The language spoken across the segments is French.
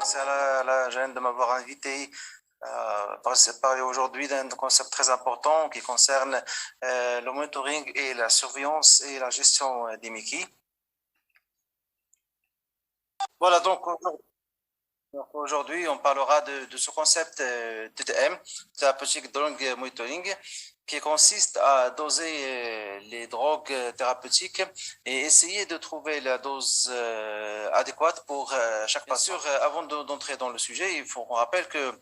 C'est à la Jeanne de m'avoir invité parler aujourd'hui d'un concept très important qui concerne le monitoring et la surveillance et la gestion des Mickey. Voilà, donc aujourd'hui, on parlera de ce concept TDM, Therapeutic Drug Monitoring, qui consiste à doser les drogues thérapeutiques et essayer de trouver la dose adéquate pour chaque patient. Bien sûr, avant d'entrer dans le sujet, il faut qu'on rappelle que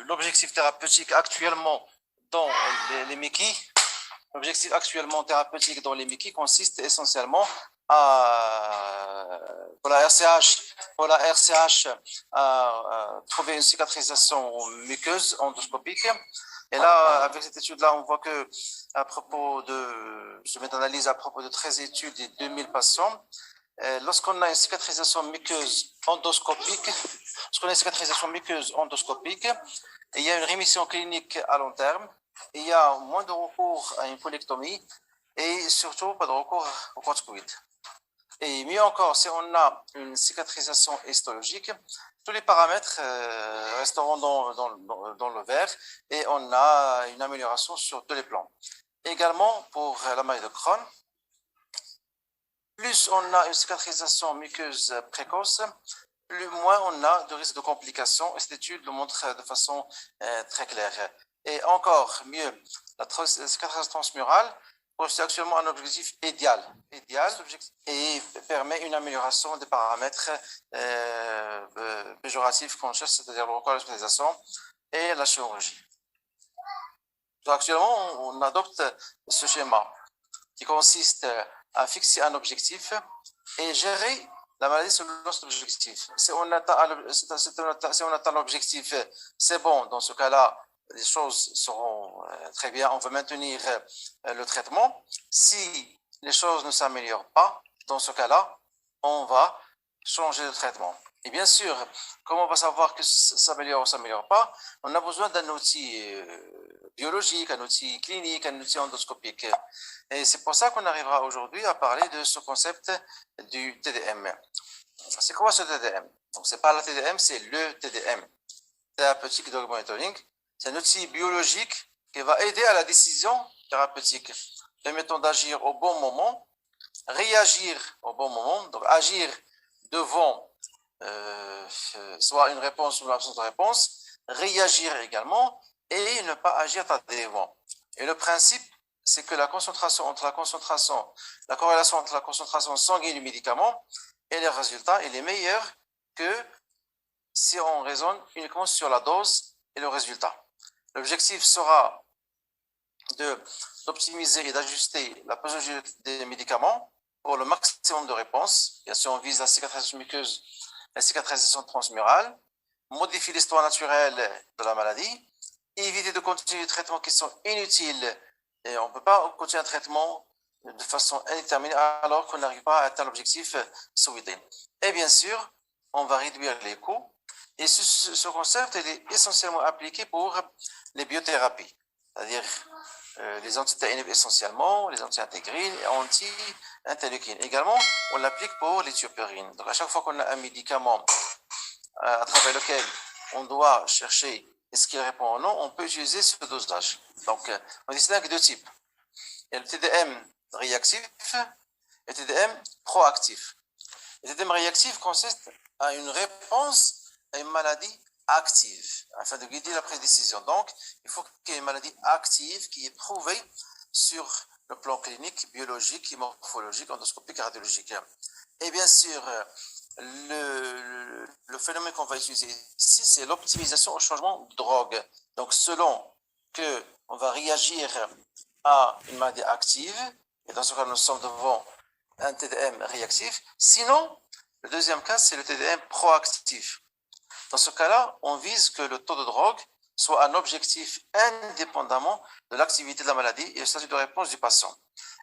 l'objectif thérapeutique actuellement dans les Mickey, l'objectif actuellement thérapeutique dans les Mickey consiste essentiellement pour la RCH, à trouver une cicatrisation muqueuse endoscopique. Et là, avec cette étude-là, on voit que à propos de, je mets d'analyse à propos de 13 études et 2000 patients, lorsqu'on a une cicatrisation muqueuse endoscopique, il y a une rémission clinique à long terme, il y a moins de recours à une polyectomie et surtout pas de recours au corticoïde. Et mieux encore, si on a une cicatrisation histologique, tous les paramètres resteront dans le vert et on a une amélioration sur tous les plans. Également, pour la maladie de Crohn, plus on a une cicatrisation muqueuse précoce, plus moins on a de risque de complications. Et cette étude le montre de façon très claire. Et encore mieux, la cicatrisation transmurale constitue actuellement un objectif idéal et permet une amélioration des paramètres péjoratifs qu'on cherche, c'est-à-dire le recours à l'hospitalisation et la chirurgie. Donc, actuellement, on adopte ce schéma qui consiste à fixer un objectif et gérer la maladie selon cet objectif. Si on atteint l'objectif, c'est bon, dans ce cas-là, les choses seront très bien, on veut maintenir le traitement. Si les choses ne s'améliorent pas, dans ce cas-là, on va changer de traitement. Et bien sûr, comment on va savoir que ça s'améliore ou ça ne s'améliore pas? On a besoin d'un outil biologique, un outil clinique, un outil endoscopique. Et c'est pour ça qu'on arrivera aujourd'hui à parler de ce concept du TDM. C'est quoi ce TDM? Donc, c'est pas la TDM, c'est le TDM, Therapeutic Drug Monitoring. C'est un outil biologique qui va aider à la décision thérapeutique, permettant d'agir au bon moment, réagir au bon moment, donc agir devant soit une réponse ou l'absence de réponse, réagir également et ne pas agir tardivement. Et le principe, c'est que la corrélation entre la concentration sanguine du médicament et les résultats, il est meilleur que si on raisonne uniquement sur la dose et le résultat. L'objectif sera d'optimiser et d'ajuster la posologie des médicaments pour le maximum de réponses. Bien sûr, on vise la cicatrisation muqueuse, la cicatrisation transmurale, modifier l'histoire naturelle de la maladie, éviter de continuer des traitements qui sont inutiles. Et on ne peut pas continuer un traitement de façon indéterminée alors qu'on n'arrive pas à atteindre l'objectif souhaité. Et bien sûr, on va réduire les coûts. Et ce concept il est essentiellement appliqué pour les biothérapies, c'est-à-dire les anti-TNF essentiellement, les anti-intégrines et anti-interleukines. Également, on l'applique pour les thiopurines. Donc, à chaque fois qu'on a un médicament à travers lequel on doit chercher est-ce qu'il répond ou non, on peut utiliser ce dosage. Donc, on distingue deux types. Il y a le TDM réactif et le TDM proactif. Le TDM réactif consiste à une réponse à une maladie active, afin de guider la prise de décision. Donc, il faut qu'il y ait une maladie active qui est prouvée sur le plan clinique, biologique, morphologique, endoscopique, radiologique. Et bien sûr, le phénomène qu'on va utiliser ici, c'est l'optimisation au changement de drogue. Donc, selon qu'on va réagir à une maladie active, et dans ce cas, nous sommes devant un TDM réactif. Sinon, le deuxième cas, c'est le TDM proactif. Dans ce cas-là, on vise que le taux de drogue soit un objectif indépendamment de l'activité de la maladie et le statut de réponse du patient.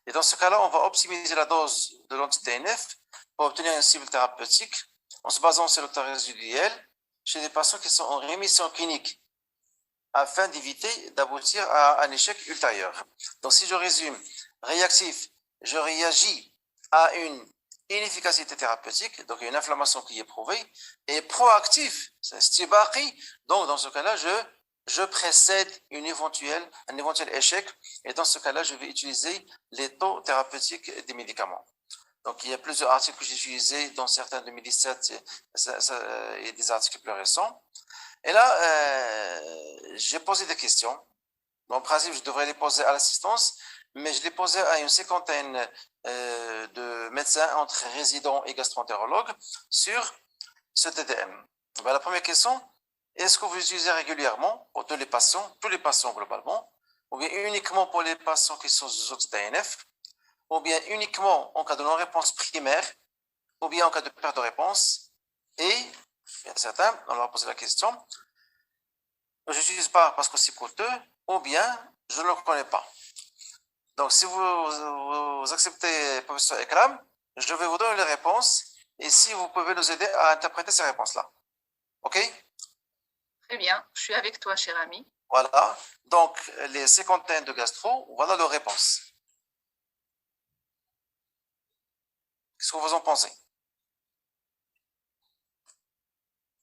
Et dans ce cas-là, on va optimiser la dose de l'anti-TNF pour obtenir une cible thérapeutique en se basant sur le taux résiduel chez des patients qui sont en rémission clinique afin d'éviter d'aboutir à un échec ultérieur. Donc, si je résume, réactif, je réagis à une inefficacité thérapeutique, donc il y a une inflammation qui est prouvée, et proactif, c'est stibaqi, donc dans ce cas-là, je précède un éventuel échec, et dans ce cas-là, je vais utiliser les taux thérapeutiques des médicaments. Donc, il y a plusieurs articles que j'ai utilisés, dont certains 2017 et des articles plus récents. Et là, j'ai posé des questions. En principe, je devrais les poser à l'assistance, mais je les posais à une cinquantaine de médecins entre résidents et gastroentérologues sur ce TDM. Ben, la première question, est-ce que vous l'utilisez régulièrement pour tous les patients globalement, ou bien uniquement pour les patients qui sont sous TNF, ou bien uniquement en cas de non-réponse primaire, ou bien en cas de perte de réponse, et il y a certains, on leur a posé la question, je n'utilise pas parce que c'est coûteux, ou bien je ne le connais pas. Donc, si vous acceptez, professeur Ekram, je vais vous donner les réponses, et si vous pouvez nous aider à interpréter ces réponses-là. OK? Très bien, je suis avec toi, cher ami. Voilà. Donc, les cinquantaines de gastro, voilà leurs réponses. Qu'est-ce que vous en pensez?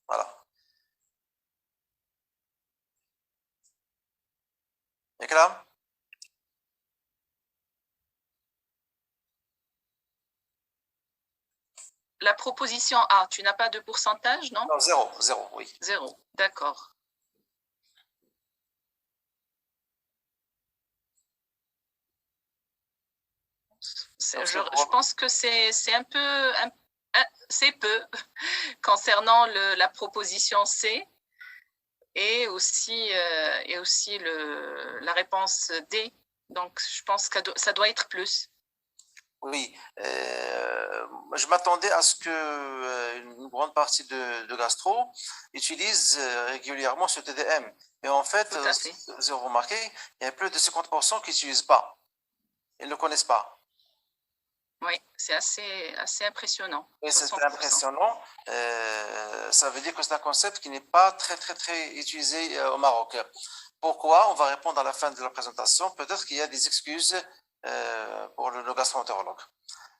Voilà. Ekram? La proposition A, tu n'as pas de pourcentage, non? Non, zéro, oui. 0, d'accord. Je pense que c'est un peu, c'est peu concernant la proposition C et aussi la réponse D. Donc, je pense que ça doit être plus. Oui, je m'attendais à ce que une grande partie de gastro utilise régulièrement ce TDM. Mais en fait, vous avez remarqué, il y a plus de 50% qui n'utilisent pas. Ils ne le connaissent pas. Oui, c'est assez impressionnant. Et c'est impressionnant. Ça veut dire que c'est un concept qui n'est pas très utilisé au Maroc. Pourquoi? On va répondre à la fin de la présentation. Peut-être qu'il y a des excuses pour le gastro-entérologue.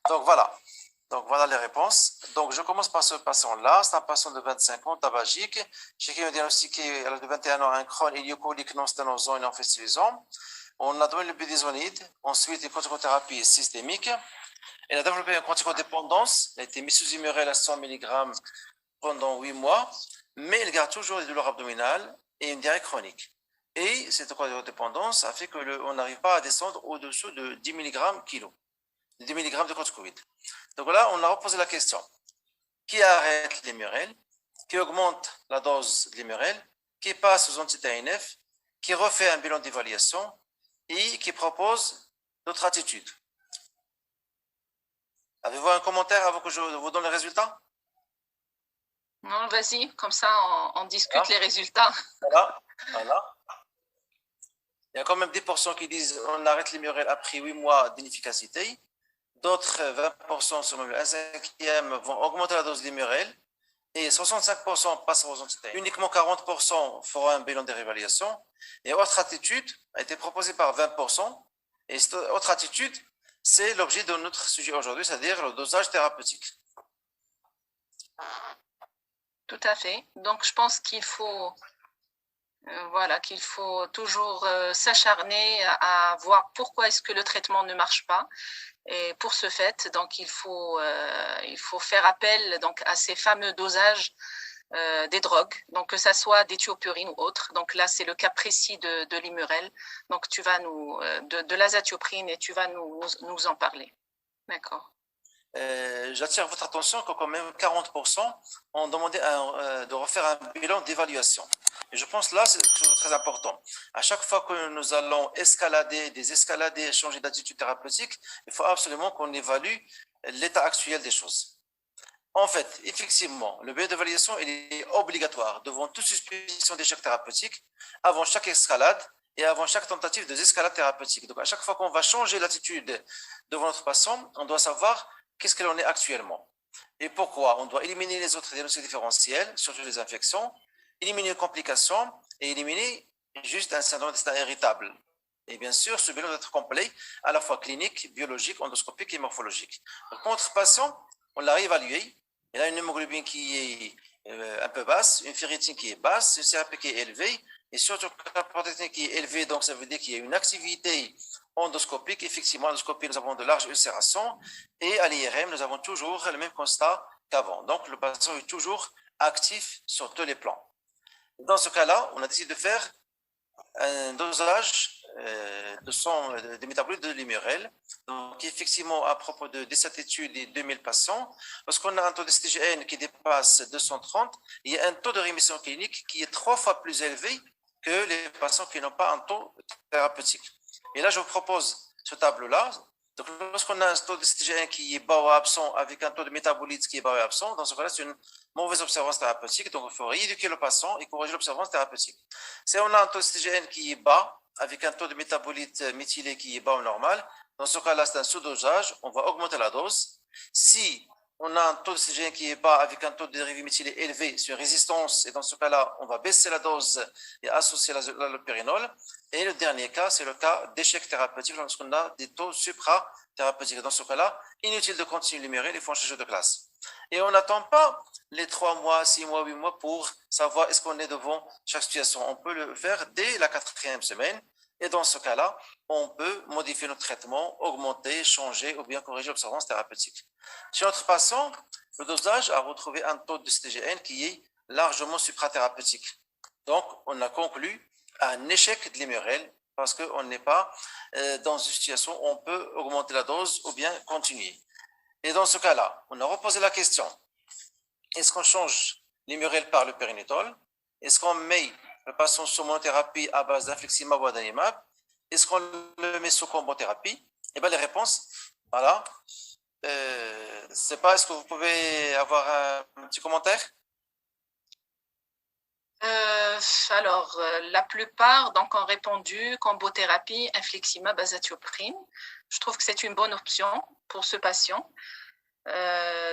Donc voilà les réponses. Donc je commence par ce patient-là. C'est un patient de 25 ans, tabagique, chez qui on a diagnostiqué à l'âge de 21 ans un Crohn iléocolique non sténosant et non festilisant. On a donné le budesonide, ensuite une corticothérapie systémique. Elle a développé une corticodépendance. Elle a été mise sous Immurel à 100 mg pendant 8 mois, mais elle garde toujours des douleurs abdominales et une diarrhée chronique. Et cette corticodépendance a fait qu'on n'arrive pas à descendre au-dessous de 10 mg kilo, 10 mg de corticoïdes. Donc là, on a reposé la question. Qui arrête l'Immurel, qui augmente la dose de l'Immurel, qui passe aux anti-TNF, qui refait un bilan d'évaluation et qui propose d'autres attitudes. Avez-vous un commentaire avant que je vous donne les résultats? Non, vas-y, comme ça on discute les résultats. Voilà. Il y a quand même 10% qui disent on arrête l'Immurel après 8 mois d'inefficacité. D'autres 20%, sur un cinquième, vont augmenter la dose d'Immurel. Et 65% passent aux anti-TNF. Uniquement 40% feront un bilan de réévaluation. Et autre attitude a été proposée par 20%. Et cette autre attitude, c'est l'objet de notre sujet aujourd'hui, c'est-à-dire le dosage thérapeutique. Tout à fait. Donc, je pense qu'il faut, qu'il faut toujours s'acharner à voir pourquoi est-ce que le traitement ne marche pas. Et pour ce fait, donc, il faut faire appel donc, à ces fameux dosages des drogues, donc que ça soit des thiopurines ou autres. Donc là, c'est le cas précis de l'Immurel. Donc tu vas de l'azatioprine et tu vas nous en parler. D'accord. J'attire votre attention que quand même 40% ont demandé de refaire un bilan d'évaluation. Et je pense là, c'est quelque chose de très important. À chaque fois que nous allons désescalader, changer d'attitude thérapeutique, il faut absolument qu'on évalue l'état actuel des choses. En fait, effectivement, le bilan d'évaluation est obligatoire devant toute suspicion d'échec thérapeutique, avant chaque escalade et avant chaque tentative de désescalade thérapeutique. Donc, à chaque fois qu'on va changer l'attitude devant notre patient, on doit savoir qu'est-ce qu'il en est actuellement. Et pourquoi? On doit éliminer les autres diagnostics différentiels, surtout les infections, éliminer les complications et éliminer juste un syndrome d'intestin irritable. Et bien sûr, ce bilan doit être complet, à la fois clinique, biologique, endoscopique et morphologique. Donc, pour notre patient, on l'a réévalué. Il a une hémoglobine qui est un peu basse, une ferritine qui est basse, une CRP qui est élevée, et surtout une calprotectine qui est élevée, donc ça veut dire qu'il y a une activité endoscopique. Effectivement, en endoscopie, nous avons de larges ulcérations, et à l'IRM, nous avons toujours le même constat qu'avant. Donc, le patient est toujours actif sur tous les plans. Dans ce cas-là, on a décidé de faire un dosage de métabolites de Limurel. Donc, effectivement, à propos de cette étude des 2000 patients, lorsqu'on a un taux de STGN qui dépasse 230, il y a un taux de rémission clinique qui est 3 fois plus élevé que les patients qui n'ont pas un taux thérapeutique. Et là, je vous propose ce tableau-là. Donc, lorsqu'on a un taux de STGN qui est bas ou absent avec un taux de métabolites qui est bas ou absent, dans ce cas-là, c'est une mauvaise observance thérapeutique. Donc, il faut rééduquer le patient et corriger l'observance thérapeutique. Si on a un taux de STGN qui est bas, avec un taux de métabolites méthylés qui est bas ou normal, dans ce cas-là, c'est un sous-dosage, on va augmenter la dose. Si on a un taux de STGN qui est bas avec un taux de dérivés méthylés élevé sur résistance, et dans ce cas-là, on va baisser la dose et associer l'allopérinol. Et le dernier cas, c'est le cas d'échec thérapeutique lorsqu'on a des taux supra-thérapeutiques. Dans ce cas-là, inutile de continuer Limurel, il faut changer de classe. Et on n'attend pas les 3 mois, 6 mois, 8 mois pour savoir est-ce qu'on est devant chaque situation. On peut le faire dès la 4e semaine. Et dans ce cas-là, on peut modifier notre traitement, augmenter, changer ou bien corriger l'observance thérapeutique. Chez notre patient, le dosage a retrouvé un taux de STGN qui est largement suprathérapeutique. Donc, on a conclu un échec de Limurel parce qu'on n'est pas dans une situation où on peut augmenter la dose ou bien continuer. Et dans ce cas-là, on a reposé la question, est-ce qu'on change Limurel par le périnitol? Est-ce qu'on met le patient sous monothérapie à base d'infliximab ou adalimab? Est-ce qu'on le met sous combothérapie? Eh bien, les réponses, voilà. Je ne sais pas, est-ce que vous pouvez avoir un petit commentaire? Alors, la plupart donc, ont répondu combothérapie, infliximab, azathioprine. Je trouve que c'est une bonne option pour ce patient.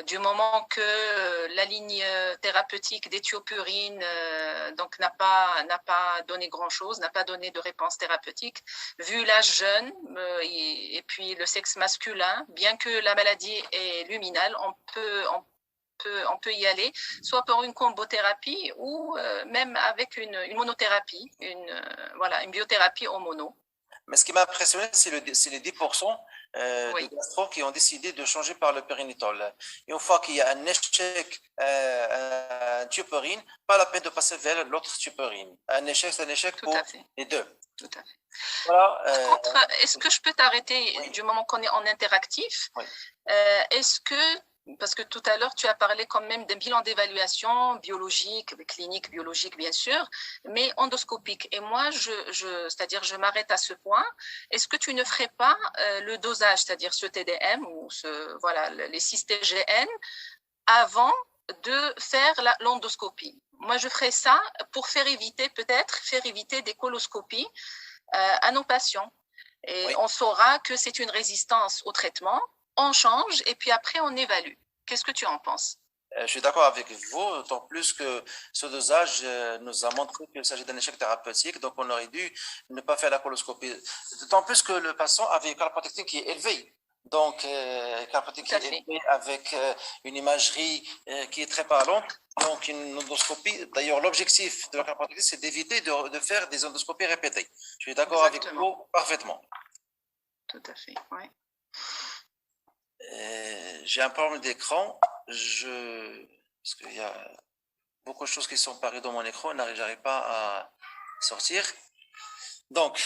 Du moment que la ligne thérapeutique d'éthiopurine donc n'a pas donné grand-chose, n'a pas donné de réponse thérapeutique, vu l'âge jeune et puis le sexe masculin, bien que la maladie est luminale, on peut y aller, soit par une combothérapie ou même avec une monothérapie, une biothérapie en mono. Mais ce qui m'a impressionné, c'est les 10% Oui. de gastro qui ont décidé de changer par le périnitol. Et une fois qu'il y a un échec, un tupérine, pas la peine de passer vers l'autre tupérine. Un échec, c'est un échec Tout pour à fait. les deux. Tout à fait. Voilà, Par contre, est-ce que je peux t'arrêter oui. du moment qu'on est en interactif? Oui. Est-ce que, parce que tout à l'heure, tu as parlé quand même d'un bilan d'évaluation biologique, clinique, biologique, bien sûr, mais endoscopique. Et moi, c'est-à-dire, je m'arrête à ce point. Est-ce que tu ne ferais pas le dosage, c'est-à-dire ce TDM ou voilà, les 6 TGN avant de faire l'endoscopie? Moi, je ferais ça pour faire éviter des coloscopies à nos patients. Et Oui. on saura que c'est une résistance au traitement, on change et puis après on évalue. Qu'est-ce que tu en penses? Je suis d'accord avec vous, d'autant plus que ce dosage nous a montré qu'il s'agit d'un échec thérapeutique, donc on aurait dû ne pas faire la coloscopie. D'autant plus que le patient avait une calprotectine qui est élevée. Donc, calprotectine qui est élevée avec une imagerie qui est très parlante. Donc, une endoscopie. D'ailleurs, l'objectif de la calprotectine, c'est d'éviter de faire des endoscopies répétées. Je suis d'accord avec vous parfaitement. Tout à fait, oui. J'ai un problème d'écran. Parce qu'il y a beaucoup de choses qui sont parues dans mon écran, j'arrive pas à sortir. Donc,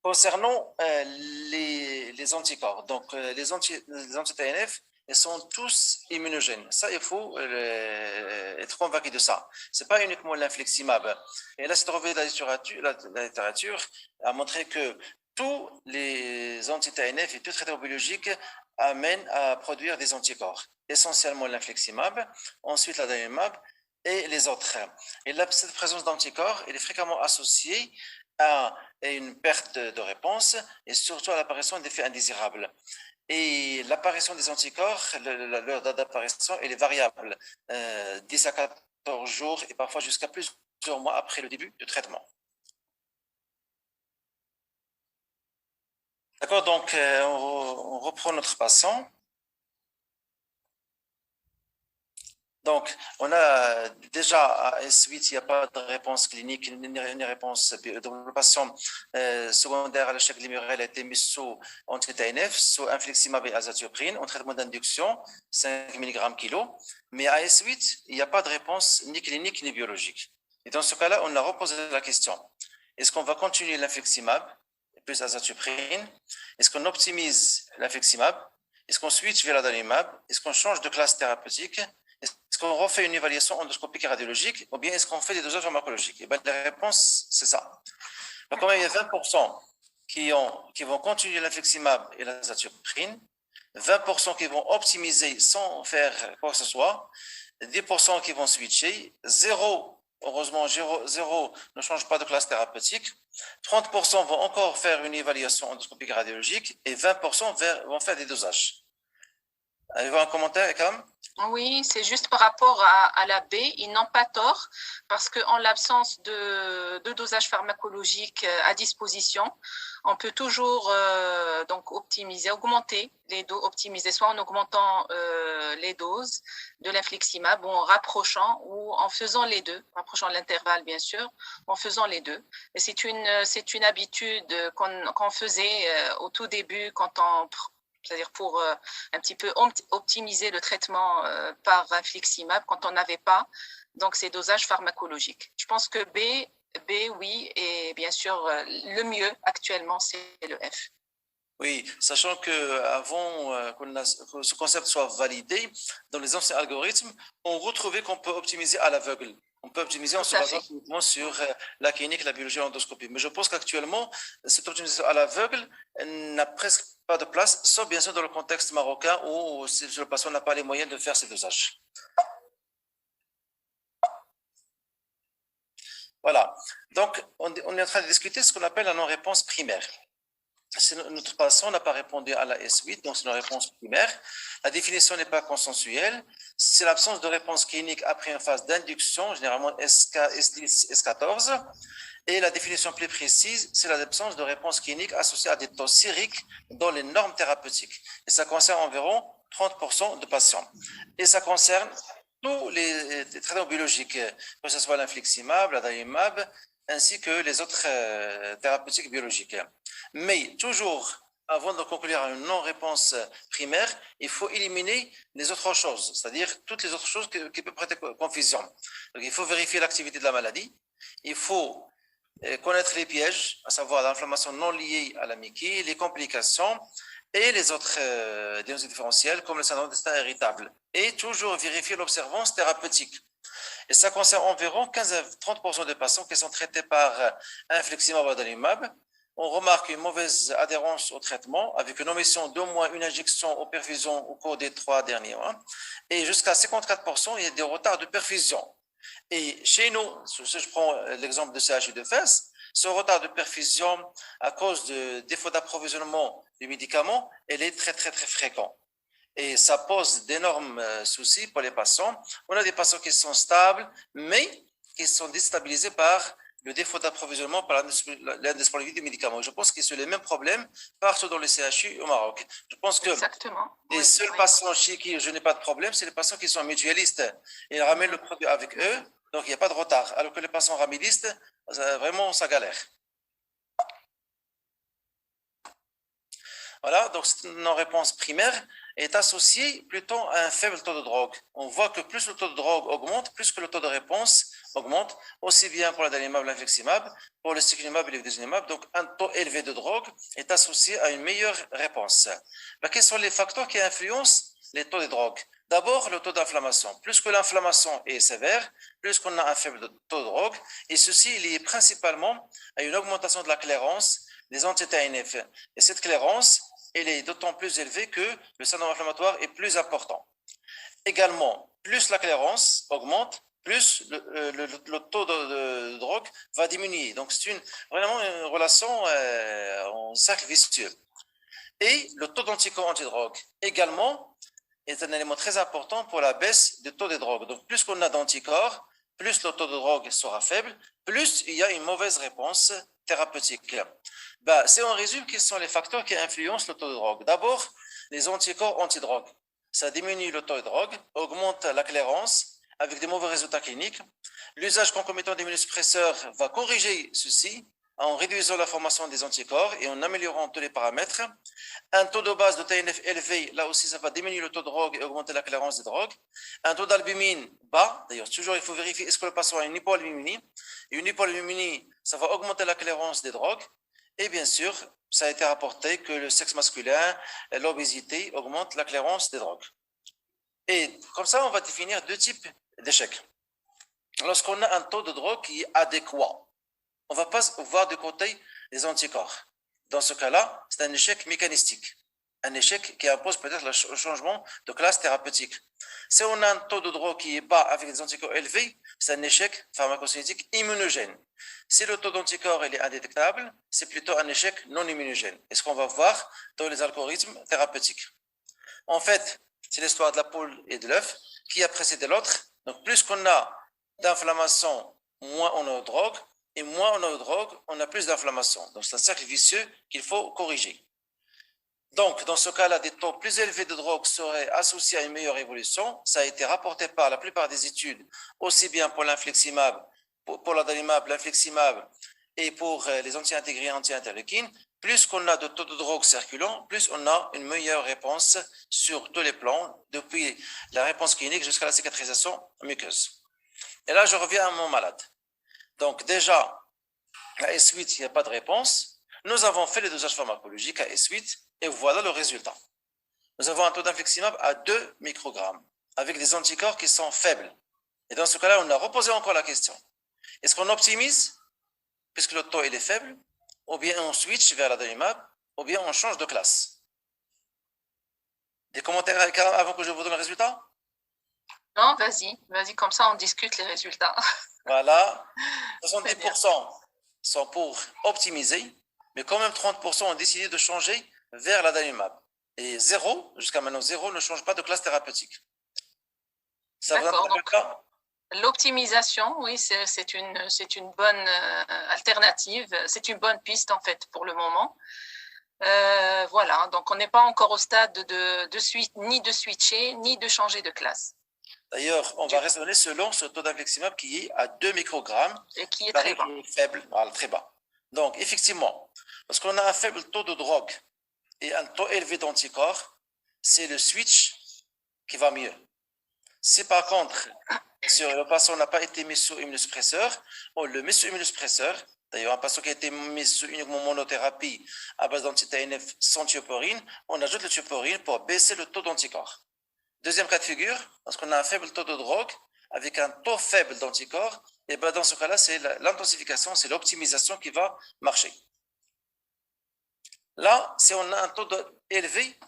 concernant les anticorps, donc les anti-TNF, ils sont tous immunogènes. Ça, il faut être convaincu de ça. C'est pas uniquement l'infliximab. Et là, c'est trouvé la littérature a montré que tous les anti-TNF et tout traitement biologique amènent à produire des anticorps. Essentiellement l'infliximab, ensuite l'adalimab et les autres. Et cette présence d'anticorps, elle est fréquemment associée à une perte de réponse et surtout à l'apparition d'effets indésirables. Et l'apparition des anticorps, leur date d'apparition, elle est variable, 10 à 14 jours et parfois jusqu'à plusieurs mois après le début du traitement. D'accord, donc on reprend notre patient. Donc, on a déjà à S8, il n'y a pas de réponse clinique, ni réponse. Donc, le patient secondaire à l'échec linéaire a été mis sous anti-TNF, sous infliximab et azathioprine, en traitement d'induction, 5 mg kilo. Mais à S8, il n'y a pas de réponse ni clinique ni biologique. Et dans ce cas-là, on a reposé la question. Est-ce qu'on va continuer l'infliximab plus azathioprine? Est-ce qu'on optimise l'infliximab? Est-ce qu'on switch vers l'adalimab? Est-ce qu'on change de classe thérapeutique? Est-ce qu'on refait une évaluation endoscopique et radiologique? Ou bien est-ce qu'on fait des dosages pharmacologiques? Et bien, la réponse, c'est ça. Donc, quand il y a 20% qui vont continuer l'infliximab et l'azathioprine, 20% qui vont optimiser sans faire quoi que ce soit, 10% qui vont switcher, 0, heureusement, 0 ne change pas de classe thérapeutique, 30% vont encore faire une évaluation endoscopique et radiologique et 20% vont faire des dosages. Avez-vous un commentaire, Ekram? Oui, c'est juste par rapport à la B, ils n'ont pas tort parce qu'en l'absence de dosage pharmacologique à disposition, on peut toujours donc optimiser, augmenter les doses, optimiser soit en augmentant les doses de l'infliximab ou en rapprochant ou en faisant les deux, rapprochant l'intervalle bien sûr, en faisant les deux. Et c'est une habitude qu'on faisait au tout début quand on c'est-à-dire pour un petit peu optimiser le traitement par infliximab quand on n'avait pas donc ces dosages pharmacologiques. Je pense que B, oui, et bien sûr, le mieux actuellement, c'est le F. Oui, sachant que avant que ce concept soit validé, dans les anciens algorithmes, on retrouvait qu'on peut optimiser à l'aveugle. On peut optimiser en se basant uniquement sur la clinique, la biologie, l'endoscopie. Mais je pense qu'actuellement, cette optimisation à l'aveugle n'a presque pas de place, sauf bien sûr dans le contexte marocain où le patient n'a pas les moyens de faire ces dosages. Voilà. Donc, on est en train de discuter ce qu'on appelle la non-réponse primaire. Notre patient n'a pas répondu à la S8, donc c'est une réponse primaire. La définition n'est pas consensuelle. C'est l'absence de réponse clinique après une phase d'induction, généralement SK, S10, S14. Et la définition plus précise, c'est l'absence de réponse clinique associée à des taux sériques dans les normes thérapeutiques. Et ça concerne environ 30% de patients. Et ça concerne tous les traitements biologiques, que ce soit l'infliximab, l'adalimab, ainsi que les autres thérapeutiques biologiques. Mais toujours, avant de conclure à une non-réponse primaire, il faut éliminer les autres choses, c'est-à-dire toutes les autres choses qui peuvent prêter confusion. Donc, il faut vérifier l'activité de la maladie, il faut connaître les pièges, à savoir l'inflammation non liée à la Mickey, les complications et les autres diagnostics différentiels comme le syndrome d'intestin irritable. Et toujours vérifier l'observance thérapeutique. Et ça concerne environ 15 à 30% des patients qui sont traités par infliximab ou adalimab. On remarque une mauvaise adhérence au traitement avec une omission d'au moins une injection aux perfusions au cours des 3 derniers mois. Et jusqu'à 54%, il y a des retards de perfusion. Et chez nous, je prends l'exemple de CHU de Fès, ce retard de perfusion à cause de défaut d'approvisionnement du médicament, elle est très, très, très fréquent. Et ça pose d'énormes soucis pour les patients. On a des patients qui sont stables, mais qui sont déstabilisés par le défaut d'approvisionnement par l'indisponibilité des médicaments. Je pense que c'est le même problème partout dans les CHU au Maroc. Je pense que les seuls patients chez qui je n'ai pas de problème, c'est les patients qui sont mutualistes. Ils ramènent le produit avec eux, donc il n'y a pas de retard. Alors que les patients ramilistes, vraiment, ça galère. Voilà, donc cette non-réponse primaire est associée plutôt à un faible taux de drogue. On voit que plus le taux de drogue augmente, plus que le taux de réponse augmente, aussi bien pour l'adalimab, l'infliximab, pour le séculalimab et le vidéosumab. Donc, un taux élevé de drogue est associé à une meilleure réponse. Mais quels sont les facteurs qui influencent les taux de drogue? D'abord, le taux d'inflammation. Plus que l'inflammation est sévère, plus qu'on a un faible taux de drogue, et ceci est lié principalement à une augmentation de la clairance des anti-TNF. Et cette clairance, elle est d'autant plus élevée que le syndrome inflammatoire est plus important. Également, plus la clairance augmente, plus le taux de drogue va diminuer. Donc, c'est vraiment une relation en cercle vicieux. Et le taux d'anticorps antidrogue également est un élément très important pour la baisse du taux de drogue. Donc, plus qu'on a d'anticorps, plus le taux de drogue sera faible, plus il y a une mauvaise réponse thérapeutique. Si on résume, quels sont les facteurs qui influencent le taux de drogue? D'abord, les anticorps antidrogue. Ça diminue le taux de drogue, augmente la clairance avec des mauvais résultats cliniques. L'usage concomitant d'immunosuppresseurs va corriger ceci en réduisant la formation des anticorps et en améliorant tous les paramètres. Un taux de base de TNF élevé, là aussi, ça va diminuer le taux de drogue et augmenter la clairance des drogues. Un taux d'albumine bas, d'ailleurs, toujours, il faut vérifier est-ce que le patient a une hypoalbuminie. Une hypoalbuminie, ça va augmenter la clairance des drogues. Et bien sûr, ça a été rapporté que le sexe masculin, l'obésité augmente la clairance des drogues. Et comme ça, on va définir deux types d'échecs. Lorsqu'on a un taux de drogue qui est adéquat, on ne va pas voir de côté les anticorps. Dans ce cas-là, c'est un échec mécanistique, un échec qui impose peut-être le changement de classe thérapeutique. Si on a un taux de drogue qui est bas avec des anticorps élevés, c'est un échec pharmacocinétique immunogène. Si le taux d'anticorps est indétectable, c'est plutôt un échec non immunogène. Et ce qu'on va voir dans les algorithmes thérapeutiques. En fait, c'est l'histoire de la poule et de l'œuf qui a précédé l'autre. Donc, plus qu'on a d'inflammation, moins on a de drogue, et moins on a de drogue, on a plus d'inflammation. Donc, c'est un cercle vicieux qu'il faut corriger. Donc, dans ce cas-là, des taux plus élevés de drogue seraient associés à une meilleure évolution. Ça a été rapporté par la plupart des études, aussi bien pour l'infliximab, pour l'adalimab, l'infliximab, et pour les anti-intégrés et anti-interleukines. Plus qu'on a de taux de drogue circulant, plus on a une meilleure réponse sur tous les plans, depuis la réponse clinique jusqu'à la cicatrisation muqueuse. Et là, je reviens à mon malade. Donc déjà, à S8, il n'y a pas de réponse. Nous avons fait les dosages pharmacologiques à S8 et voilà le résultat. Nous avons un taux d'infliximab à 2 microgrammes avec des anticorps qui sont faibles. Et dans ce cas-là, on a reposé encore la question. Est-ce qu'on optimise, puisque le taux il est faible, ou bien on switch vers l'adalimab, ou bien on change de classe? Des commentaires avant que je vous donne le résultat? Non, vas-y, comme ça on discute les résultats. Voilà, 70% sont pour optimiser, mais quand même 30% ont décidé de changer vers l'adalimab. Et 0, jusqu'à maintenant 0, ne change pas de classe thérapeutique. Ça vous D'accord, intéresse donc pas? l'optimisation, oui, c'est une bonne alternative, c'est une bonne piste en fait pour le moment. Voilà, donc on n'est pas encore au stade ni de switcher, ni de changer de classe. D'ailleurs, on va raisonner selon ce taux d'infliximab qui est à 2 microgrammes. Et qui est très bas. Qui est faible, voilà, très bas. Donc, effectivement, parce qu'on a un faible taux de drogue et un taux élevé d'anticorps, c'est le switch qui va mieux. Si par contre, si le patient n'a pas été mis sous immunosuppresseur, on le met sous immunosuppresseur. D'ailleurs, un patient qui a été mis sous uniquement monothérapie à base d'anti-TNF sans thioporine, on ajoute le thioporine pour baisser le taux d'anticorps. Deuxième cas de figure, parce qu'on a un faible taux de drogue avec un taux faible d'anticorps, et bien dans ce cas-là, c'est l'intensification, c'est l'optimisation qui va marcher. Là, si on a un taux élevé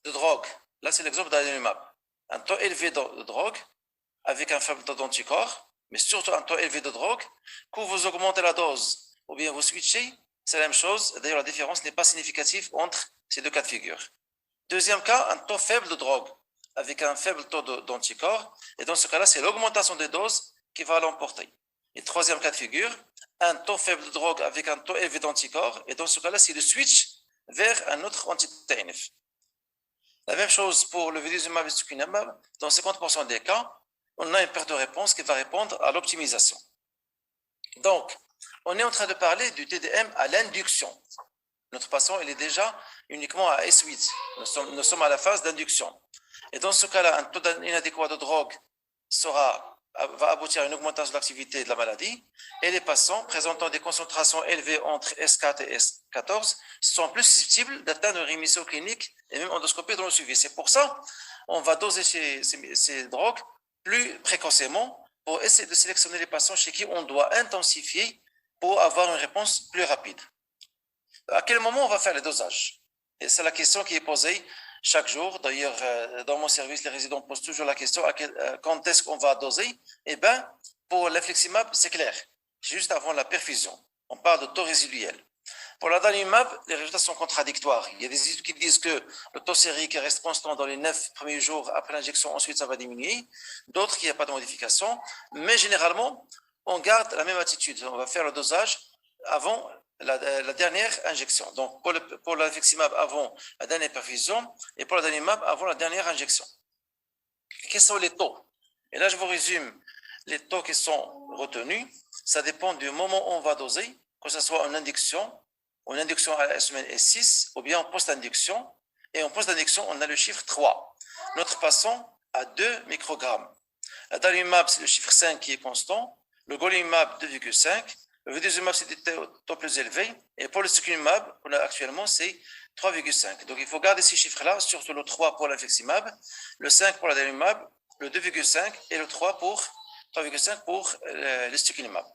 de drogue, là c'est l'exemple d'adalimab, un taux élevé de drogue avec un faible taux d'anticorps, mais surtout un taux élevé de drogue, quand vous augmentez la dose ou bien vous switchez, c'est la même chose. D'ailleurs, la différence n'est pas significative entre ces deux cas de figure. Deuxième cas, un taux faible de drogue avec un faible taux d'anticorps, et dans ce cas-là, c'est l'augmentation des doses qui va l'emporter. Et troisième cas de figure, un taux faible de drogue avec un taux élevé d'anticorps, et dans ce cas-là, c'est le switch vers un autre anti-TNF. La même chose pour le vedolizumab et le secukinumab, dans 50% des cas, on a une perte de réponse qui va répondre à l'optimisation. Donc, on est en train de parler du TDM à l'induction. Notre patient, il est déjà uniquement à S8. Nous sommes à la phase d'induction. Et dans ce cas-là, un taux inadéquat de drogue va aboutir à une augmentation de l'activité de la maladie. Et les patients présentant des concentrations élevées entre S4 et S14 sont plus susceptibles d'atteindre une rémission clinique et même endoscopie dans le suivi. C'est pour ça qu'on va doser ces drogues plus précocement pour essayer de sélectionner les patients chez qui on doit intensifier pour avoir une réponse plus rapide. À quel moment on va faire les dosages? Et c'est la question qui est posée chaque jour. D'ailleurs, dans mon service, les résidents posent toujours la question quand est-ce qu'on va doser? Eh bien, pour l'infliximab, c'est clair. C'est juste avant la perfusion. On parle de taux résiduel. Pour l'adalimab, les résultats sont contradictoires. Il y a des études qui disent que le taux sérique reste constant dans les 9 premiers jours après l'injection, ensuite ça va diminuer. D'autres qu'il n'y a pas de modification. Mais généralement, on garde la même attitude. On va faire le dosage avant la dernière injection. Donc, pour l'infliximab avant la dernière perfusion et pour l'adalimab avant la dernière injection. Quels sont les taux? Et là, je vous résume les taux qui sont retenus. Ça dépend du moment où on va doser, que ce soit en induction à la semaine S6, ou bien en post-induction. Et en post-induction, on a le chiffre 3. Notre patient a 2 microgrammes. La dalimumab, c'est le chiffre 5 qui est constant. Le golimumab, 2,5. Le vedolizumab, c'est des taux plus élevés. Et pour le secukinumab, qu'on a actuellement, c'est 3,5. Donc, il faut garder ces chiffres-là, surtout le 3 pour l'infliximab, le 5 pour la dalimumab, le 2,5 et le 3,5 pour le secukinumab.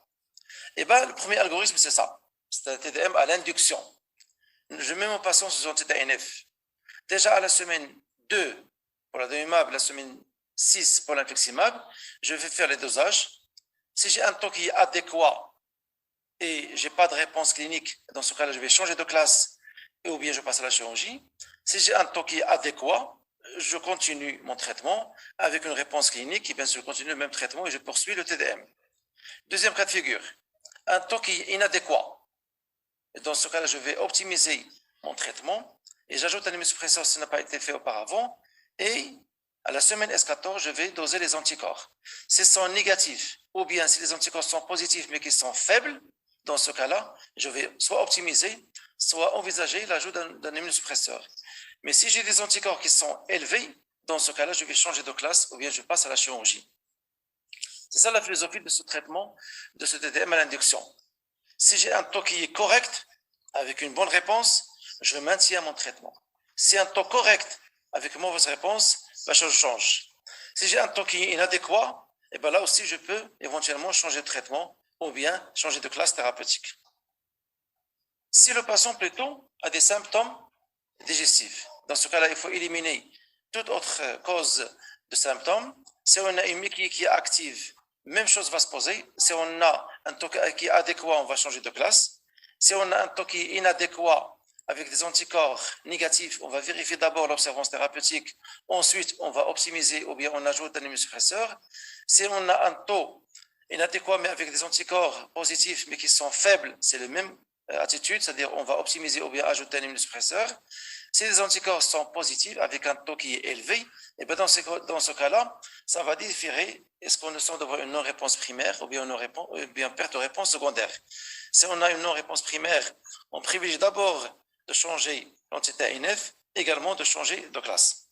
Et bien, le premier algorithme, c'est ça. C'est un TDM à l'induction. Je mets mon patient sous anti-TNF. Déjà à la semaine 2 pour la dalimumab, la semaine 6 pour l'infliximab, je vais faire les dosages. Si j'ai un taux qui est adéquat et je n'ai pas de réponse clinique, dans ce cas-là, je vais changer de classe ou bien je passe à la chirurgie. Si j'ai un taux qui est adéquat, je continue mon traitement avec une réponse clinique et bien sûr je continue le même traitement et je poursuis le TDM. Deuxième cas de figure, un taux qui est inadéquat. Et dans ce cas-là, je vais optimiser mon traitement et j'ajoute un immunosuppresseur si ça n'a pas été fait auparavant et à la semaine S14, je vais doser les anticorps. S'ils sont négatifs ou bien si les anticorps sont positifs mais qui sont faibles, dans ce cas-là, je vais soit optimiser, soit envisager l'ajout d'un immunosuppresseur. Mais si j'ai des anticorps qui sont élevés, dans ce cas-là, je vais changer de classe ou bien je passe à la chirurgie. C'est ça la philosophie de ce traitement, de ce TDM à l'induction. Si j'ai un taux qui est correct, avec une bonne réponse, je maintiens mon traitement. Si un taux correct, avec une mauvaise réponse, la chose change. Si j'ai un taux qui est inadéquat, et bien là aussi, je peux éventuellement changer de traitement ou bien changer de classe thérapeutique. Si le patient plutôt a des symptômes digestifs, dans ce cas-là, il faut éliminer toute autre cause de symptômes. Si on a une mique qui est active, même chose va se poser. Si on a un taux qui est adéquat, on va changer de classe. Si on a un taux qui est inadéquat, avec des anticorps négatifs, on va vérifier d'abord l'observance thérapeutique. Ensuite, on va optimiser ou bien on ajoute un immunosuppresseur. Si on a un taux inadéquat, mais avec des anticorps positifs, mais qui sont faibles, c'est la même attitude, c'est-à-dire on va optimiser ou bien ajouter un immunosuppresseur. Si les anticorps sont positifs, avec un taux qui est élevé, et bien dans ce cas-là, ça va différer. Est-ce qu'on est devant une non-réponse primaire ou bien perte de réponse secondaire? Si on a une non-réponse primaire, on privilégie d'abord de changer l'entité INF, également de changer de classe.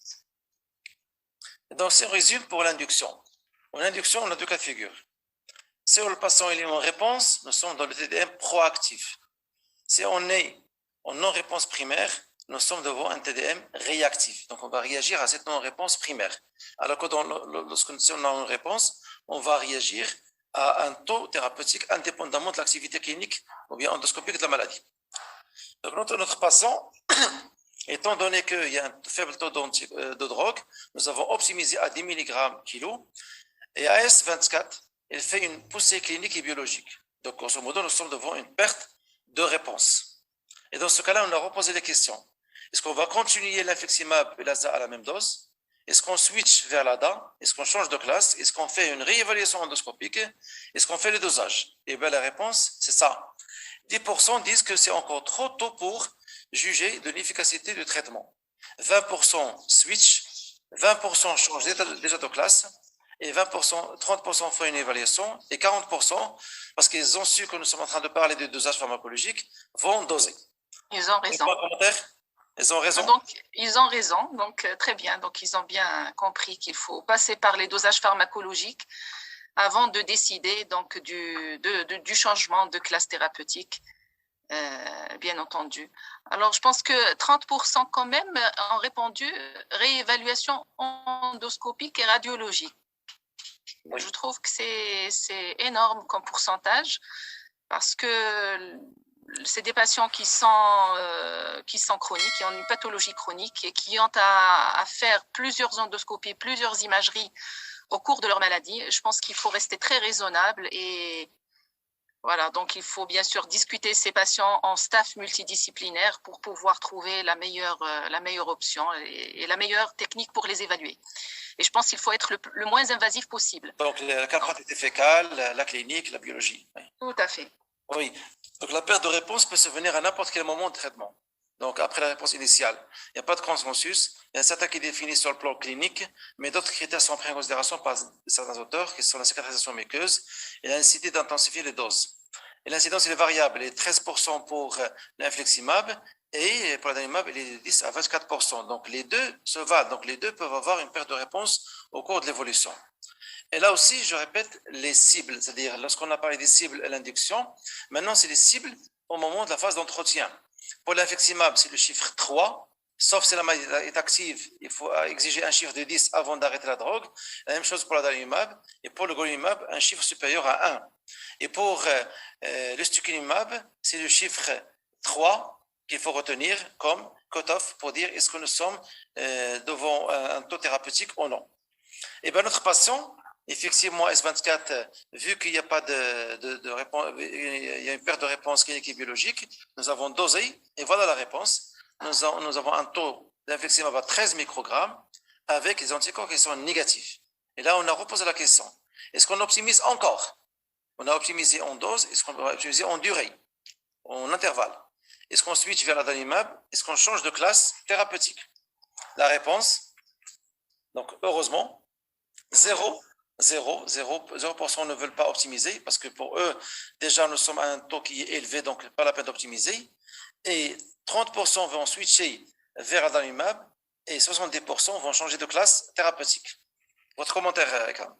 Donc, si on résume pour l'induction. En induction, on a deux cas de figure. Si le patient est en réponse, nous sommes dans le TDM proactif. Si on est en non-réponse primaire, nous sommes devant un TDM réactif. Donc, on va réagir à cette non-réponse primaire. Alors que lorsque nous sommes en réponse, on va réagir à un taux thérapeutique indépendamment de l'activité clinique ou bien endoscopique de la maladie. Donc, notre patient, étant donné qu'il y a un faible taux de drogue, nous avons optimisé à 10 mg kg et à S24, il fait une poussée clinique et biologique. Donc, grosso modo, nous sommes devant une perte de réponse. Et dans ce cas-là, on a reposé les questions. Est-ce qu'on va continuer l'infliximab et l'AZA à la même dose? Est-ce qu'on switch vers l'ADA? Est-ce qu'on change de classe? Est-ce qu'on fait une réévaluation endoscopique? Est-ce qu'on fait le dosage? Et bien, la réponse, c'est ça. 10% disent que c'est encore trop tôt pour juger de l'efficacité du traitement. 20% switch, 20% changent déjà de classe, et 20%, 30% font une évaluation, et 40%, parce qu'ils ont su que nous sommes en train de parler de dosage pharmacologique, vont doser. Ils ont raison. Ils ont raison. Donc, ils ont raison. Donc, très bien. Donc, ils ont bien compris qu'il faut passer par les dosages pharmacologiques avant de décider donc du changement de classe thérapeutique, bien entendu. Alors, je pense que 30% quand même ont répondu réévaluation endoscopique et radiologique. Oui. Je trouve que c'est énorme comme pourcentage parce que c'est des patients qui sont chroniques, qui ont une pathologie chronique et qui ont à faire plusieurs endoscopies, plusieurs imageries au cours de leur maladie. Je pense qu'il faut rester très raisonnable et voilà, donc il faut bien sûr discuter ces patients en staff multidisciplinaire pour pouvoir trouver la meilleure option et la meilleure technique pour les évaluer. Et je pense qu'il faut être le moins invasif possible. Donc la capacité fécale, la clinique, la biologie. Oui. Tout à fait. Oui. Donc la perte de réponse peut se venir à n'importe quel moment de traitement. Donc, après la réponse initiale, il n'y a pas de consensus. Il y a certains qui définissent sur le plan clinique, mais d'autres critères sont pris en considération par certains auteurs, qui sont la cicatrisation muqueuse et la nécessité d'intensifier les doses. Et l'incidence, elle est variable. Elle est 13% pour l'infliximab et pour l'adalimumab, elle est de 10 à 24%. Donc, les deux se valent. Donc, les deux peuvent avoir une perte de réponse au cours de l'évolution. Et là aussi, je répète, les cibles, c'est-à-dire lorsqu'on a parlé des cibles à l'induction, maintenant, c'est les cibles au moment de la phase d'entretien. Pour l'infliximab, c'est le chiffre 3, sauf si la maladie est active, il faut exiger un chiffre de 10 avant d'arrêter la drogue. La même chose pour l'adalimumab, et pour le golimumab, un chiffre supérieur à 1. Et pour le stukinumab, c'est le chiffre 3 qu'il faut retenir comme cut-off pour dire est-ce que nous sommes devant un taux thérapeutique ou non. Et bien notre patient, effectivement, S24, vu qu'il n'y a pas de réponse, il y a une perte de réponse clinique et biologique, nous avons dosé, et voilà la réponse. Nous avons un taux d'infliximab à 13 microgrammes avec les anticorps qui sont négatifs. Et là, on a reposé la question. Est-ce qu'on optimise encore? On a optimisé en dose, est-ce qu'on va optimiser en durée, en intervalle? Est-ce qu'on switch vers l'adalimumab? Est-ce qu'on change de classe thérapeutique? La réponse, donc heureusement, 0% ne veulent pas optimiser parce que pour eux, déjà, nous sommes à un taux qui est élevé, donc pas la peine d'optimiser. Et 30% vont switcher vers l'adalimumab et 70% vont changer de classe thérapeutique. Votre commentaire, Ekram?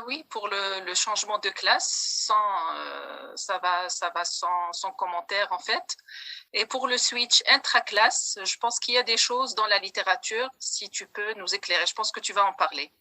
Oui, pour le changement de classe, ça va sans commentaire en fait. Et pour le switch intra-classe, je pense qu'il y a des choses dans la littérature, si tu peux nous éclairer. Je pense que tu vas en parler.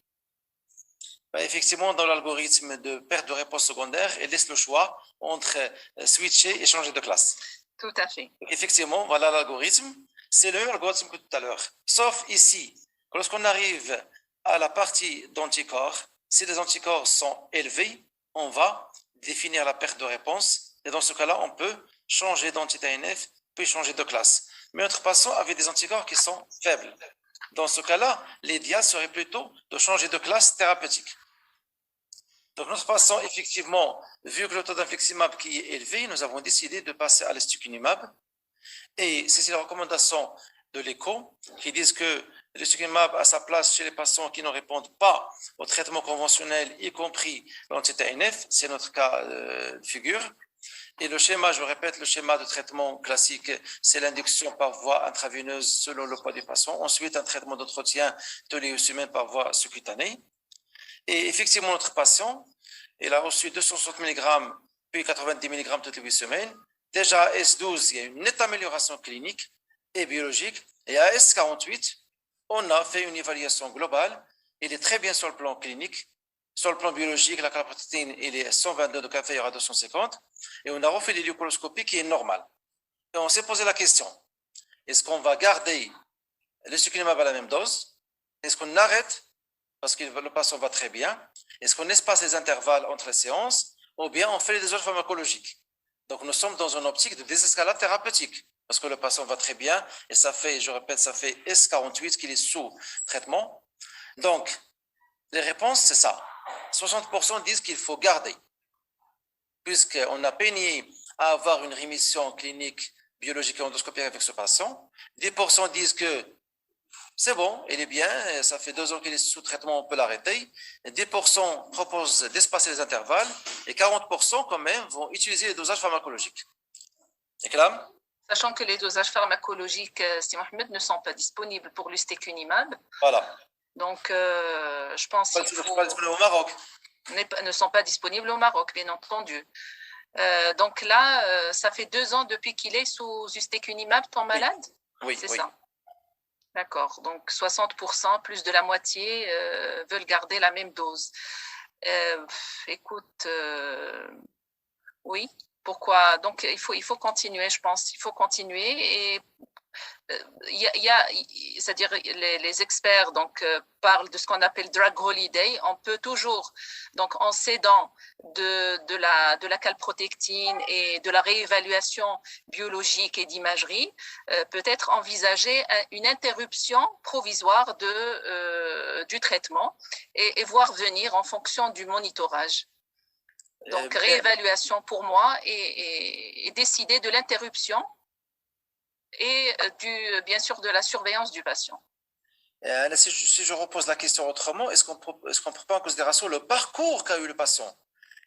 Effectivement, dans l'algorithme de perte de réponse secondaire, il laisse le choix entre switcher et changer de classe. Tout à fait. Effectivement, voilà l'algorithme. C'est le même algorithme que tout à l'heure. Sauf ici, lorsqu'on arrive à la partie d'anticorps, si les anticorps sont élevés, on va définir la perte de réponse. Et dans ce cas-là, on peut changer d'entité ANF, puis changer de classe. Mais notre patient avait des anticorps qui sont faibles. Dans ce cas-là, l'idéal serait plutôt de changer de classe thérapeutique. Donc, notre patient, effectivement, vu que le taux d'infliximab qui est élevé, nous avons décidé de passer à l'estukinumab. Et c'est la recommandation de l'écho qui disent que l'estukinumab a sa place chez les patients qui ne répondent pas au traitement conventionnel, y compris l'anti-TNF. C'est notre cas de figure. Et le schéma, je répète, le schéma de traitement classique, c'est l'induction par voie intraveineuse selon le poids du patient. Ensuite, un traitement d'entretien de l'héus par voie subcutanée. Et effectivement, notre patient, il a reçu 260 mg puis 90 mg toutes les 8 semaines. Déjà à S12, il y a une nette amélioration clinique et biologique. Et à S48, on a fait une évaluation globale. Il est très bien sur le plan clinique. Sur le plan biologique, la calprotectine, il est 122 de café à 250. Et on a refait l'hélicoloscopie qui est normale. Et on s'est posé la question, est-ce qu'on va garder le succinimab à la même dose? Est-ce qu'on arrête parce que le patient va très bien? Est-ce qu'on espace les intervalles entre les séances? Ou bien on fait les dosages pharmacologiques? Donc nous sommes dans une optique de désescalade thérapeutique parce que le patient va très bien et ça fait, je répète, ça fait S48 qu'il est sous traitement. Donc, les réponses, c'est ça. 60% disent qu'il faut garder puisqu'on a peigné à avoir une rémission clinique, biologique et endoscopique avec ce patient. 10% disent que c'est bon, il est bien, ça fait 2 ans qu'il est sous traitement, on peut l'arrêter. 10% proposent d'espacer les intervalles et 40% quand même vont utiliser les dosages pharmacologiques. Ekram? Sachant que les dosages pharmacologiques, Sidi Mohamed, ne sont pas disponibles pour l'ustekinumab. Voilà. Donc, je pense qu'il faut... Pas disponibles au Maroc. Ne sont pas disponibles au Maroc, bien entendu. Donc là, ça fait 2 ans depuis qu'il est sous ustekinumab, ton malade? Oui, c'est oui. ça. D'accord. Donc 60%, plus de la moitié, veulent garder la même dose. Écoute, oui. Pourquoi? Donc il faut continuer, je pense. Il faut continuer et c'est-à-dire les experts parlent de ce qu'on appelle drug holiday. On peut toujours, donc en s'aidant de la calprotectine et de la réévaluation biologique et d'imagerie, peut-être envisager une interruption provisoire du traitement et voir venir en fonction du monitorage. Donc réévaluation pour moi et décider de l'interruption et bien sûr de la surveillance du patient. Si je repose la question autrement, est-ce qu'on ne prend pas en considération le parcours qu'a eu le patient?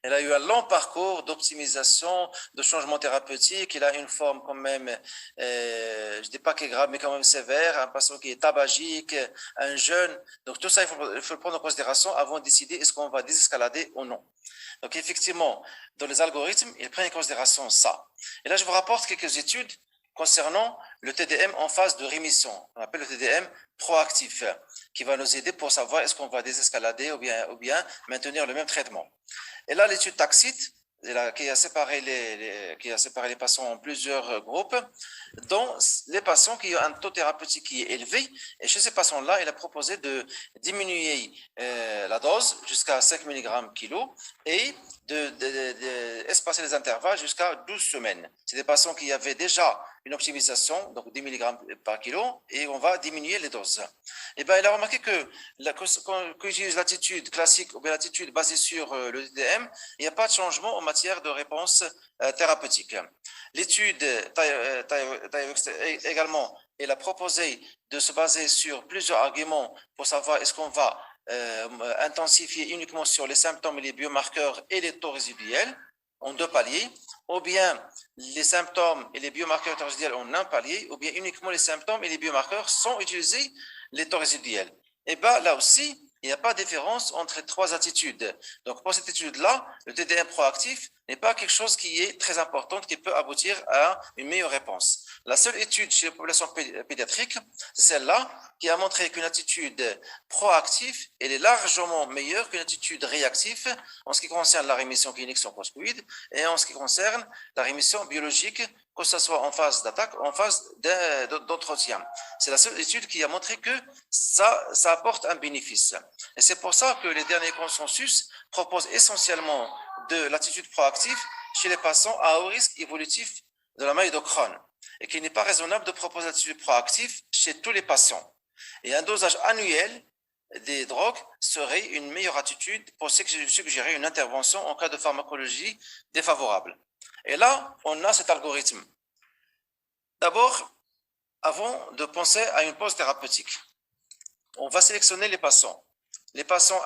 Il a eu un long parcours d'optimisation, de changement thérapeutique. Il a une forme quand même, je ne dis pas qu'elle est grave, mais quand même sévère. Un patient qui est tabagique, un jeune. Donc tout ça, il faut le prendre en considération avant de décider est-ce qu'on va désescalader ou non. Donc effectivement, dans les algorithmes, ils prennent en considération ça. Et là, je vous rapporte quelques études concernant le TDM en phase de rémission. On appelle le TDM proactif, qui va nous aider pour savoir est-ce qu'on va désescalader ou bien maintenir le même traitement. Et là, l'étude Taxit, qui a séparé les patients en plusieurs groupes, dont les patients qui ont un taux thérapeutique qui est élevé. Et chez ces patients-là, il a proposé de diminuer la dose jusqu'à 5 mg kilo et d'espacer les intervalles jusqu'à 12 semaines. C'est des patients qui avaient déjà une optimisation, donc 10 mg par kilo, et on va diminuer les doses. Et bien, il a remarqué que quand j'utilise l'attitude classique ou bien l'attitude basée sur le TDM, il n'y a pas de changement en matière de réponse thérapeutique. L'étude également, elle a proposé de se baser sur plusieurs arguments pour savoir est-ce qu'on va intensifier uniquement sur les symptômes et les biomarqueurs et les taux résiduels en 2 paliers, ou bien les symptômes et les biomarqueurs résiduels en 1 palier, ou bien uniquement les symptômes et les biomarqueurs sans utiliser les taux résiduels. Et bien là aussi, il n'y a pas de différence entre 3 attitudes. Donc pour cette étude-là, le TDM proactif n'est pas quelque chose qui est très important, qui peut aboutir à une meilleure réponse. La seule étude chez les populations pédiatriques, c'est celle-là qui a montré qu'une attitude proactive, elle est largement meilleure qu'une attitude réactive en ce qui concerne la rémission clinique sur post-Covid et en ce qui concerne la rémission biologique, que ce soit en phase d'attaque ou en phase d'entretien. C'est la seule étude qui a montré que ça apporte un bénéfice. Et c'est pour ça que les derniers consensus proposent essentiellement de l'attitude proactive chez les patients à haut risque évolutif de la maladie de Crohn et qu'il n'est pas raisonnable de proposer l'attitude proactive chez tous les patients. Et un dosage annuel des drogues serait une meilleure attitude pour suggérer une intervention en cas de pharmacologie défavorable. Et là, on a cet algorithme. D'abord, avant de penser à une pause thérapeutique, on va sélectionner les patients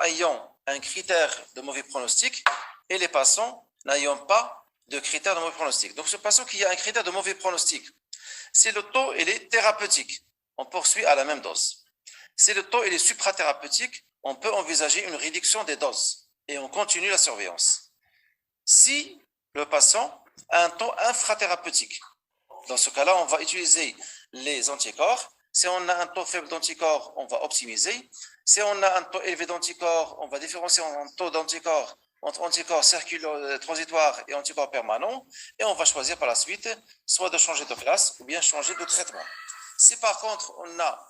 ayant un critère de mauvais pronostic et les patients n'ayant pas de critère de mauvais pronostic. Donc, ce patient qui a un critère de mauvais pronostic, si le taux il est thérapeutique, on poursuit à la même dose. Si le taux il est suprathérapeutique, on peut envisager une réduction des doses et on continue la surveillance. Si le patient a un taux infrathérapeutique, dans ce cas-là, on va utiliser les anticorps. Si on a un taux faible d'anticorps, on va optimiser. Si on a un taux élevé d'anticorps, on va différencier en taux d'anticorps entre anticorps transitoires et anticorps permanents. Et on va choisir par la suite soit de changer de classe ou bien changer de traitement. Si par contre, on n'a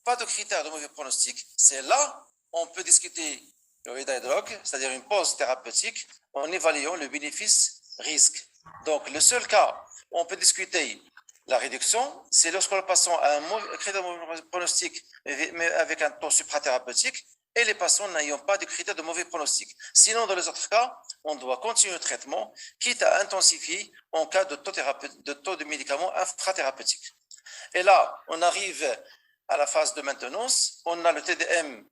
pas de critères de mauvais pronostic, c'est là on peut discuter le reddiedrug, c'est-à-dire une pause thérapeutique, en évaluant le bénéfice-risque. Donc, le seul cas où on peut discuter la réduction, c'est lorsque le patient a un critère de mauvais pronostic, mais avec un taux suprathérapeutique, et les patients n'ayant pas de critères de mauvais pronostic. Sinon, dans les autres cas, on doit continuer le traitement, quitte à intensifier en cas de taux de médicaments infrathérapeutiques. Et là, on arrive à la phase de maintenance. On a le TDM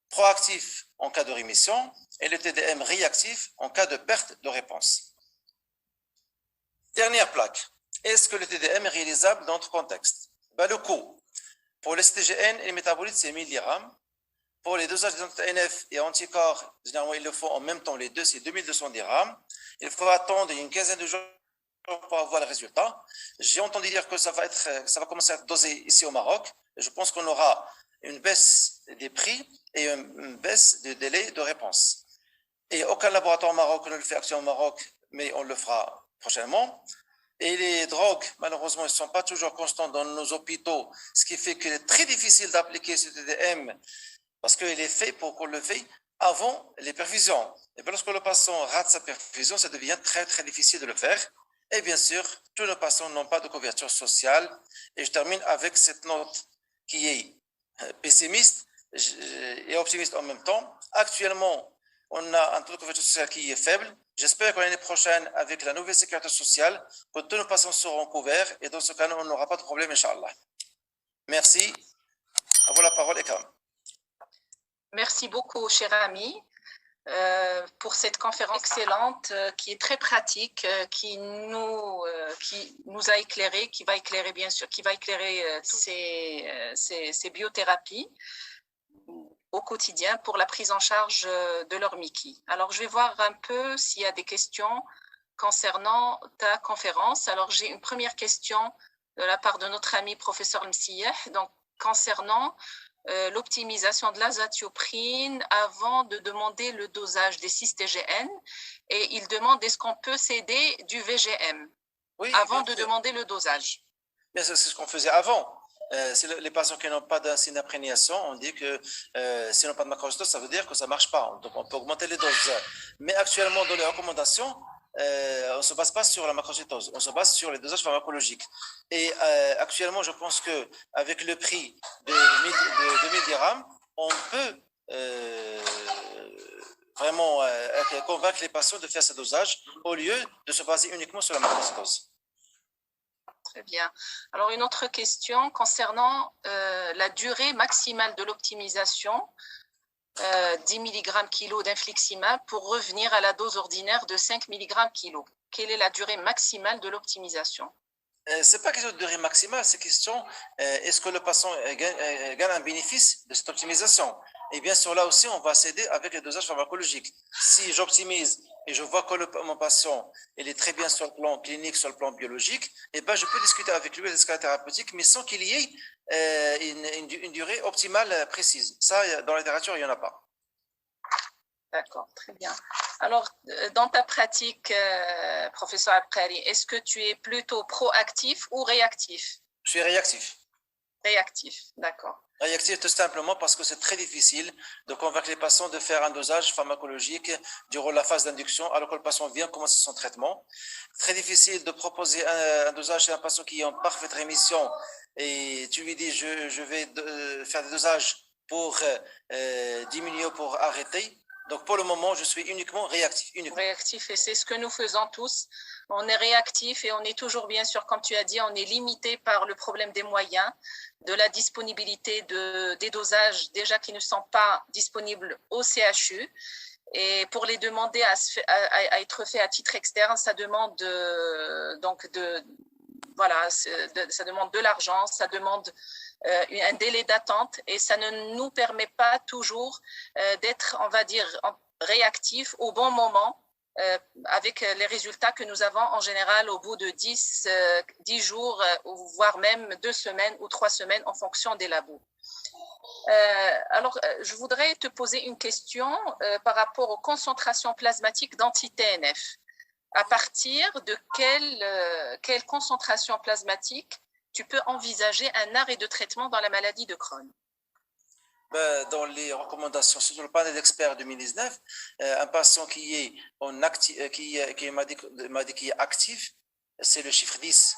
proactif en cas de rémission et le TDM réactif en cas de perte de réponse. Dernière plaque. Est-ce que le TDM est réalisable dans notre contexte? Le coût. Pour les CTGN et les métabolites, c'est 1000 dirhams. Pour les dosages d'NF et anticorps, généralement, il le faut en même temps les deux, c'est 2200 dirhams. Il faut attendre une quinzaine de jours pour avoir le résultat. J'ai entendu dire que ça va commencer à être dosé ici au Maroc. Je pense qu'on aura une baisse des prix et une baisse du délai de réponse. Et aucun laboratoire au Maroc ne le fait actuellement au Maroc, mais on le fera prochainement. Et les drogues, malheureusement, ils ne sont pas toujours constantes dans nos hôpitaux, ce qui fait qu'il est très difficile d'appliquer ce TDM parce qu'il est fait pour qu'on le fasse avant les perfusions. Et lorsque le patient rate sa perfusion, ça devient très, très difficile de le faire. Et bien sûr, tous nos patients n'ont pas de couverture sociale. Et je termine avec cette note qui est pessimiste et optimiste en même temps. Actuellement, on a un taux de couverture sociale qui est faible. J'espère que l'année prochaine, avec la nouvelle sécurité sociale, que tous nos patients seront couverts et dans ce cas, on n'aura pas de problème, Inch'Allah. Merci. À vous la parole, Ekram. Merci beaucoup, cher ami, pour cette conférence excellente qui est très pratique, qui nous a éclairé, qui va éclairer bien sûr, qui va éclairer ces biothérapies au quotidien pour la prise en charge de leur Mickey. Alors, je vais voir un peu s'il y a des questions concernant ta conférence. Alors, j'ai une première question de la part de notre ami professeur Msiyah, donc concernant l'optimisation de l'azatioprine avant de demander le dosage des 6-TGN, et il demande est-ce qu'on peut céder du VGM avant de demander le dosage. Bien sûr, c'est ce qu'on faisait avant. Les patients qui n'ont pas d'insigne d'imprégnation, on dit que s'ils n'ont pas de macrocystose, ça veut dire que ça ne marche pas. Donc, on peut augmenter les doses. Mais actuellement, dans les recommandations, on ne se base pas sur la macrocytose, on se base sur les dosages pharmacologiques. Et actuellement, je pense qu'avec le prix de 2000 dirhams, on peut vraiment convaincre les patients de faire ce dosage au lieu de se baser uniquement sur la macrocytose. Très bien. Alors, une autre question concernant la durée maximale de l'optimisation, 10 mg kg d'infliximab pour revenir à la dose ordinaire de 5 mg kg. Quelle est la durée maximale de l'optimisation? Ce n'est pas question de durée maximale, c'est question est-ce que le patient gagne un bénéfice de cette optimisation? Et bien sûr, là aussi, on va s'aider avec les dosages pharmacologiques. Si j'optimise et je vois que mon patient il est très bien sur le plan clinique, sur le plan biologique, eh ben, je peux discuter avec lui des escales thérapeutiques, mais sans qu'il y ait une durée optimale précise. Ça, dans la littérature, il n'y en a pas. D'accord, très bien. Alors, dans ta pratique, professeur Abkari, est-ce que tu es plutôt proactif ou réactif? Je suis réactif. Réactif, d'accord. Réactif tout simplement parce que c'est très difficile de convaincre les patients de faire un dosage pharmacologique durant la phase d'induction alors que le patient vient commencer son traitement. Très difficile de proposer un dosage chez un patient qui est en parfaite rémission et tu lui dis je vais faire des dosages pour diminuer ou pour arrêter. Donc pour le moment, je suis uniquement réactif. Réactif, et c'est ce que nous faisons tous. On est réactif et on est toujours, bien sûr, comme tu as dit, on est limité par le problème des moyens, de la disponibilité des dosages déjà qui ne sont pas disponibles au CHU. Et pour les demander à être fait à titre externe, ça demande ça demande de l'argent, ça demande un délai d'attente et ça ne nous permet pas toujours d'être, on va dire, réactifs au bon moment avec les résultats que nous avons en général au bout de 10 jours, voire même 2 semaines ou 3 semaines en fonction des labos. Alors, je voudrais te poser une question par rapport aux concentrations plasmatiques d'anti-TNF. À partir de quelle concentration plasmatique tu peux envisager un arrêt de traitement dans la maladie de Crohn? Dans les recommandations sur le panel d'experts 2019, un patient qui m'a dit qu'il est actif, c'est le chiffre 10.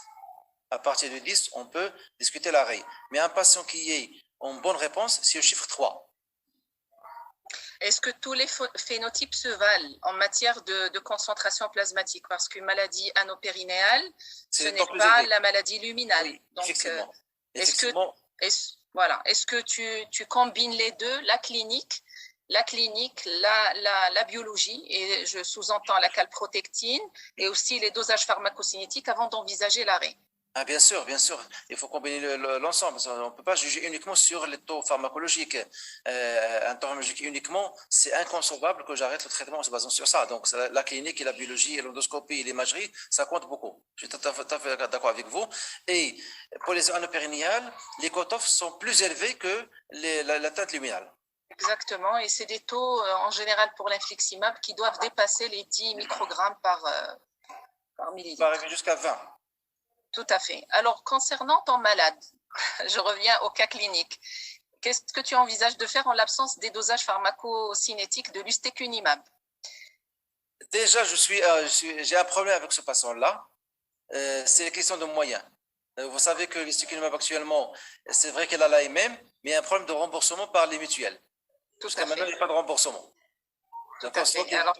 À partir de 10, on peut discuter l'arrêt. Mais un patient qui est en bonne réponse, c'est le chiffre 3. Est-ce que tous les phénotypes se valent en matière de concentration plasmatique? Parce qu'une maladie anopérinéale, ce n'est pas la maladie luminale. Oui, donc, effectivement. Est-ce que tu combines les deux, la clinique, la biologie, et je sous-entends la calprotectine, et aussi les dosages pharmacocinétiques avant d'envisager l'arrêt? Ah, bien sûr, il faut combiner l'ensemble. On ne peut pas juger uniquement sur les taux pharmacologiques. Un taux pharmacologique uniquement, c'est inconcevable que j'arrête le traitement en se basant sur ça. Donc, la clinique et la biologie et l'endoscopie et l'imagerie, ça compte beaucoup. Je suis tout à fait d'accord avec vous. Et pour les anopérinéales, les cutoffs sont plus élevés que la teinte luminale. Exactement, et c'est des taux en général pour l'infliximab qui doivent dépasser les 10 microgrammes par millilitre. Ça va arriver jusqu'à 20. Tout à fait. Alors, concernant ton malade, je reviens au cas clinique. Qu'est-ce que tu envisages de faire en l'absence des dosages pharmacocinétiques de l'ustekinumab? Déjà, j'ai un problème avec ce patient-là. C'est la question de moyens. Vous savez que l'ustekinumab actuellement, c'est vrai qu'elle a l'AMM, mais il y a un problème de remboursement par les mutuelles. Jusqu'à maintenant, il n'y a pas de remboursement. Tout à D'accord? fait. Alors,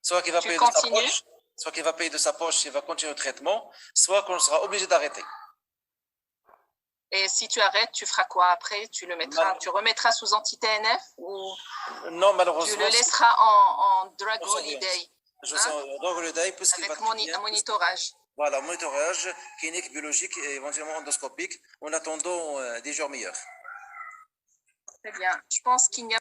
Soit qu'il va tu payer de sa continues. poche, soit qu'il va payer de sa poche, il va continuer le traitement, soit qu'on sera obligé d'arrêter. Et si tu arrêtes, tu feras quoi après? Tu remettras sous anti-TNF ou Non, tu malheureusement. le laisseras en drug surveillance. holiday Je sais, dans le détail, puisqu'il va avec très bien, un monitorage. voilà, monitorage clinique, biologique et éventuellement endoscopique en attendant des jours meilleurs. Très bien. Je pense qu'il n'y a